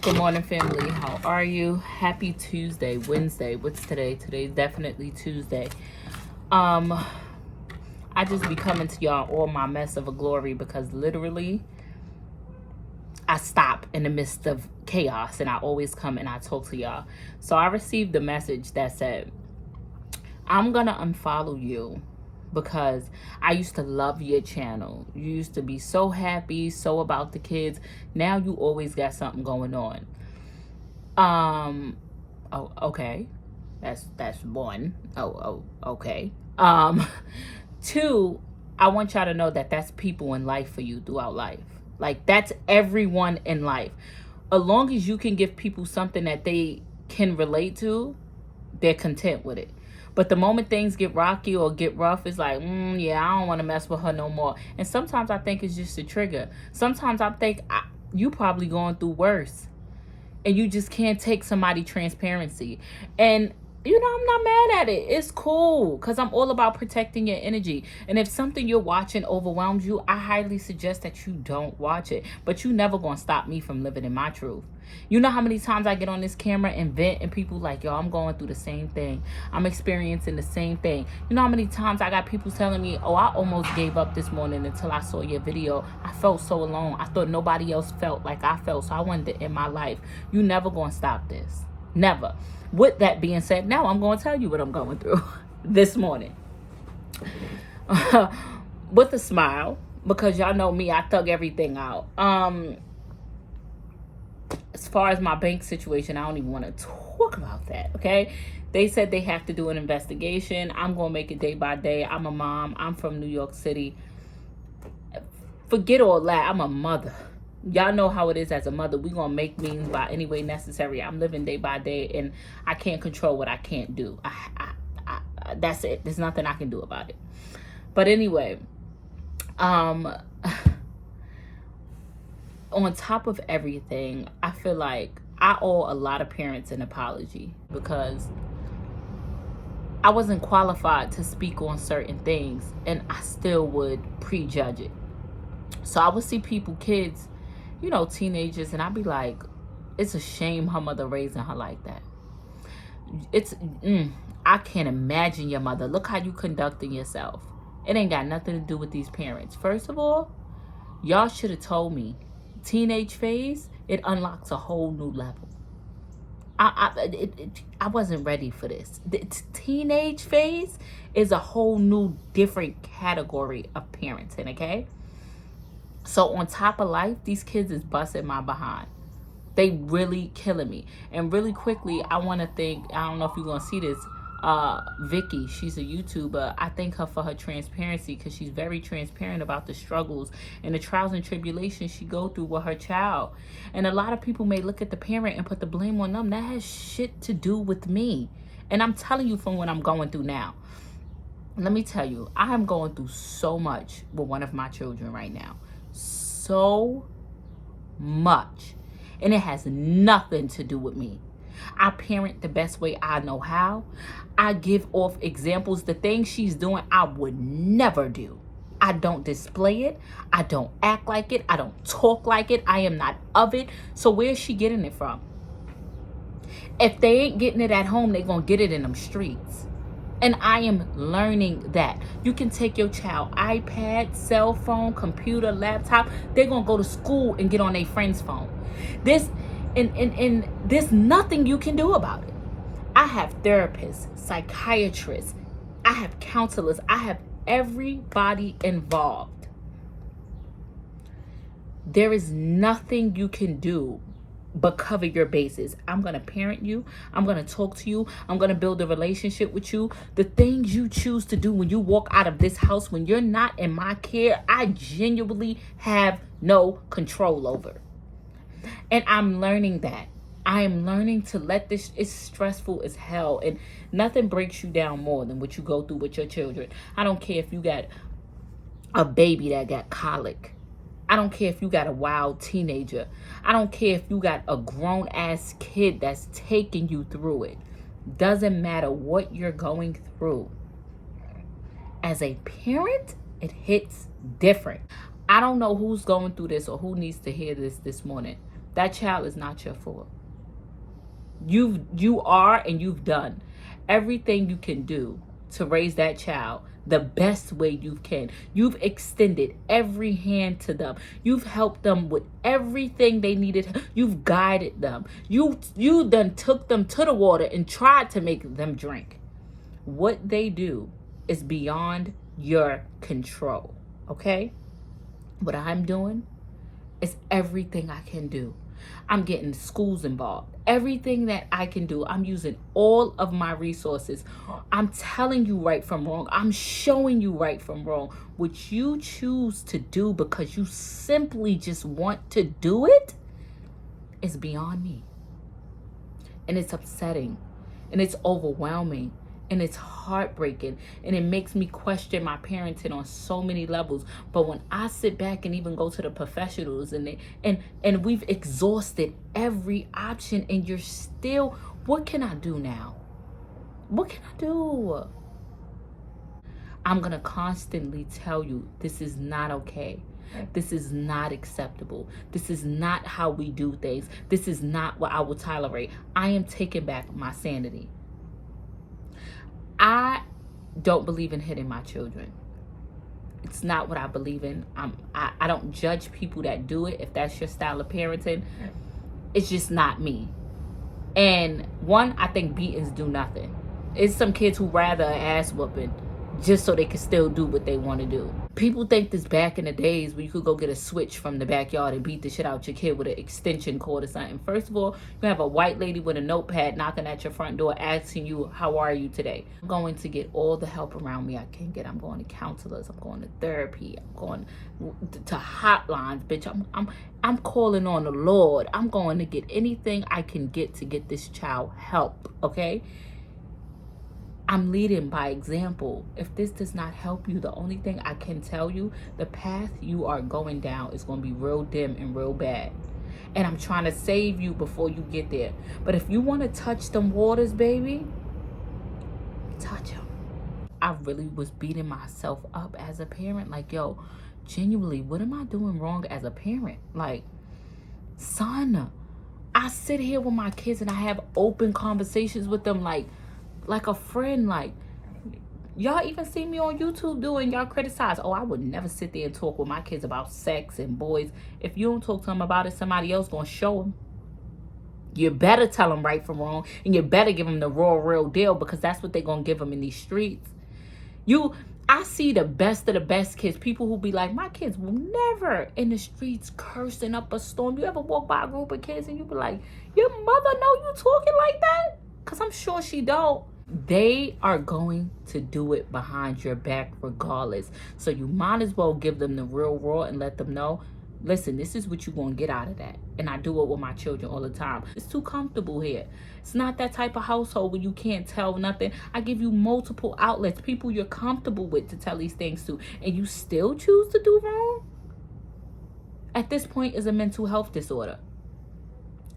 Good morning, family. How are you? Happy Tuesday, Wednesday. What's today? Today's definitely Tuesday. I just be coming to y'all all my mess of a glory because literally I stop in the midst of chaos and I always come and I talk to y'all. So I received a message that said, I'm gonna unfollow you because I used to love your channel. You used to be so happy, so about the kids. Now you always got something going on. Oh, okay. That's one. Okay. Two, I want y'all to know that that's people in life for you throughout life. Like, that's everyone in life. As long as you can give people something that they can relate to, they're content with it. But the moment things get rocky or get rough, it's like, yeah, I don't want to mess with her no more. And sometimes I think it's just a trigger. Sometimes I think you probably going through worse. And you just can't take somebody transparency. And you know, I'm not mad at it. It's cool because I'm all about protecting your energy. And if something you're watching overwhelms you, I highly suggest that you don't watch it. But you never gonna stop me from living in my truth. You know how many times I get on this camera and vent and people like, yo, I'm going through the same thing. I'm experiencing the same thing. You know how many times I got people telling me, oh, I almost gave up this morning until I saw your video. I felt so alone. I thought nobody else felt like I felt, so I wanted to end my life. You never gonna stop this. Never. With that being said, now I'm going to tell you what I'm going through this morning. With a smile, because y'all know me, I thug everything out. As far as my bank situation, I don't even want to talk about that, okay? They said they have to do an investigation. I'm going to make it day by day. I'm a mom. I'm from New York City. Forget all that. I'm a mother. Y'all know how it is as a mother. We gonna make means by any way necessary. I'm living day by day, and I can't control what I can't do. That's it. There's nothing I can do about it. But anyway, on top of everything, I feel like I owe a lot of parents an apology because I wasn't qualified to speak on certain things, and I still would prejudge it. So I would see people, kids, you know, teenagers, and I'd be like, it's a shame her mother raising her like that. I can't imagine your mother. Look how you conducting yourself. It ain't got nothing to do with these parents. First of all, y'all should have told me. Teenage phase, it unlocks a whole new level. I wasn't ready for this. The teenage phase is a whole new different category of parenting, okay? So on top of life, these kids is busting my behind. They really killing me. And really quickly, I want to thank, I don't know if you're going to see this, Vicky. She's a YouTuber. I thank her for her transparency because she's very transparent about the struggles and the trials and tribulations she go through with her child. And a lot of people may look at the parent and put the blame on them. That has shit to do with me. And I'm telling you from what I'm going through now. Let me tell you, I am going through so much with one of my children right now. So much. And it has nothing to do with me. I parent the best way I know how. I give off examples. The things she's doing, I would never do. I don't display it. I don't act like it. I don't talk like it. I am not of it. So where's she getting it from? If they ain't getting it at home, they're going to get it in them streets. And I am learning that. You can take your child iPad, cell phone, computer, laptop. They're going to go to school and get on their friend's phone. There's nothing you can do about it. I have therapists, psychiatrists. I have counselors. I have everybody involved. There is nothing you can do but cover your bases. I'm going to parent you. I'm going to talk to you. I'm going to build a relationship with you. The things you choose to do when you walk out of this house, when you're not in my care, I genuinely have no control over. And I'm learning that. I am learning to let this, it's stressful as hell. And nothing breaks you down more than what you go through with your children. I don't care if you got a baby that got colic. I don't care if you got a wild teenager. I don't care if you got a grown-ass kid that's taking you through it. Doesn't matter what you're going through. As a parent, it hits different. I don't know who's going through this or who needs to hear this morning. That child is not your fault. You are and you've done everything you can do to raise that child the best way you can. You've extended every hand to them. You've helped them with everything they needed. You've guided them. You then took them to the water and tried to make them drink. What they do is beyond your control, okay? What I'm doing is everything I can do. I'm getting schools involved. Everything that I can do, I'm using all of my resources. I'm telling you right from wrong. I'm showing you right from wrong. What you choose to do because you simply just want to do it is beyond me. And it's upsetting. And it's overwhelming. And it's heartbreaking, and it makes me question my parenting on so many levels. But when I sit back and even go to the professionals and we've exhausted every option, and you're still, what can I do now? What can I do? I'm gonna constantly tell you this is not okay. This is not acceptable. This is not how we do things. This is not what I will tolerate. I am taking back my sanity. I don't believe in hitting my children. It's not what I believe in. I don't judge people that do it. If that's your style of parenting, it's just not me. And one, I think beatings do nothing. It's some kids who rather an ass whooping just so they can still do what they want to do. People think this back in the days where you could go get a switch from the backyard and beat the shit out your kid with an extension cord or something. First of all, you have a white lady with a notepad knocking at your front door asking you, how are you today? I'm going to get all the help around me I can get. I'm going to counselors. I'm going to therapy. I'm going to hotlines, bitch. I'm calling on the Lord. I'm going to get anything I can get to get this child help, okay? I'm leading by example. If this does not help you, the only thing I can tell you, the path you are going down is going to be real dim and real bad. And I'm trying to save you before you get there. But if you want to touch them waters, baby, touch them. I really was beating myself up as a parent. Like, yo, genuinely, what am I doing wrong as a parent? Like, son, I sit here with my kids and I have open conversations with them like a friend. Like, y'all even see me on YouTube doing, y'all criticize. Oh, I would never sit there and talk with my kids about sex and boys. If you don't talk to them about it, somebody else gonna show them. You better tell them right from wrong, and you better give them the raw, real deal, because that's what they're gonna give them in these streets. I see the best of the best kids, people who be like, my kids will never in the streets cursing up a storm. You ever walk by a group of kids and you be like, your mother know you talking like that? Because I'm sure she don't. They are going to do it behind your back regardless. So you might as well give them the real raw and let them know, listen, this is what you're going to get out of that. And I do it with my children all the time. It's too comfortable here. It's not that type of household where you can't tell nothing. I give you multiple outlets, people you're comfortable with to tell these things to, and you still choose to do wrong? At this point, is a mental health disorder.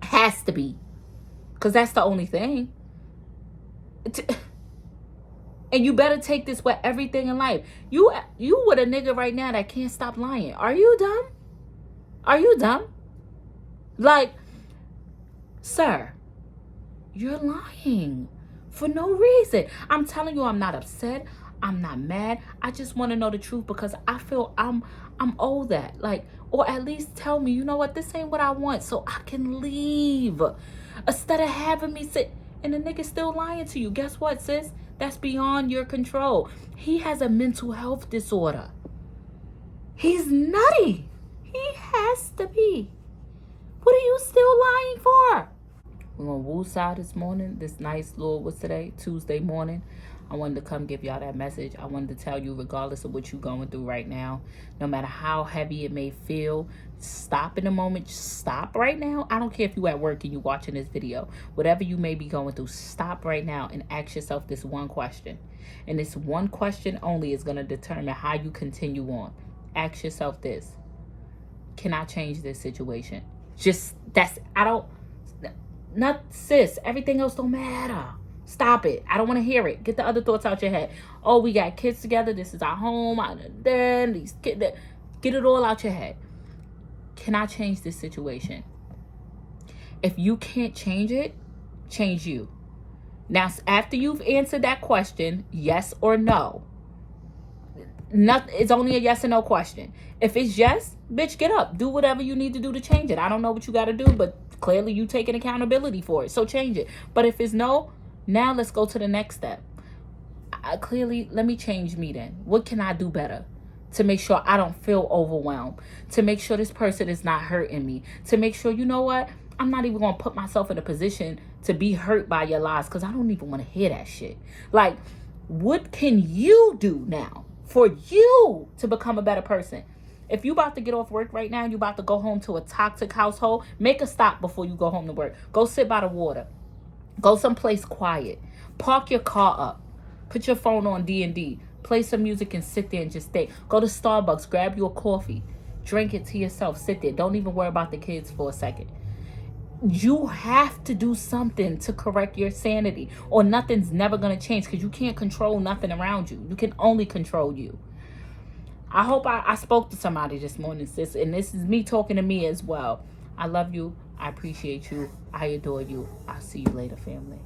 Has to be. Because that's the only thing. And you better take this with everything in life. You with a nigga right now that can't stop lying. Are you dumb? Are you dumb? Like, sir, you're lying for no reason. I'm telling you, I'm not upset. I'm not mad. I just want to know the truth because I feel I'm owed that. Like, or at least tell me, you know what, this ain't what I want, so I can leave. Instead of having me sit and the nigga still lying to you. Guess what, sis? That's beyond your control. He has a mental health disorder. He's nutty. He has to be. What are you still lying for? We're going to woosah this morning. This nice little, what's today? Tuesday morning. I wanted to come give y'all that message. I wanted to tell you, regardless of what you're going through right now, no matter how heavy it may feel, stop in a moment. Stop right now. I don't care if you're at work and you're watching this video. Whatever you may be going through, stop right now and ask yourself this one question. And this one question only is going to determine how you continue on. Ask yourself this. Can I change this situation? Not sis. Everything else don't matter. Stop it. I don't want to hear it. Get the other thoughts out your head. Oh, we got kids together. This is our home. Then these kids. Get it all out your head. Can I change this situation? If you can't change it, change you. Now, after you've answered that question, yes or no, it's only a yes or no question. If it's yes, bitch, get up. Do whatever you need to do to change it. I don't know what you got to do, but clearly you taking accountability for it. So change it. But if it's no, now let's go to the next step. Clearly, let me change me then. What can I do better to make sure I don't feel overwhelmed? To make sure this person is not hurting me? To make sure, you know what? I'm not even going to put myself in a position to be hurt by your lies, because I don't even want to hear that shit. Like, what can you do now for you to become a better person? If you about to get off work right now, you about to go home to a toxic household, make a stop before you go home to work. Go sit by the water. Go someplace quiet. Park your car up. Put your phone on D&D. Play some music and sit there and just stay. Go to Starbucks. Grab you a coffee. Drink it to yourself. Sit there. Don't even worry about the kids for a second. You have to do something to correct your sanity, or nothing's never going to change, because you can't control nothing around you. You can only control you. I hope I spoke to somebody this morning, sis, and this is me talking to me as well. I love you. I appreciate you. I adore you. I'll see you later, family.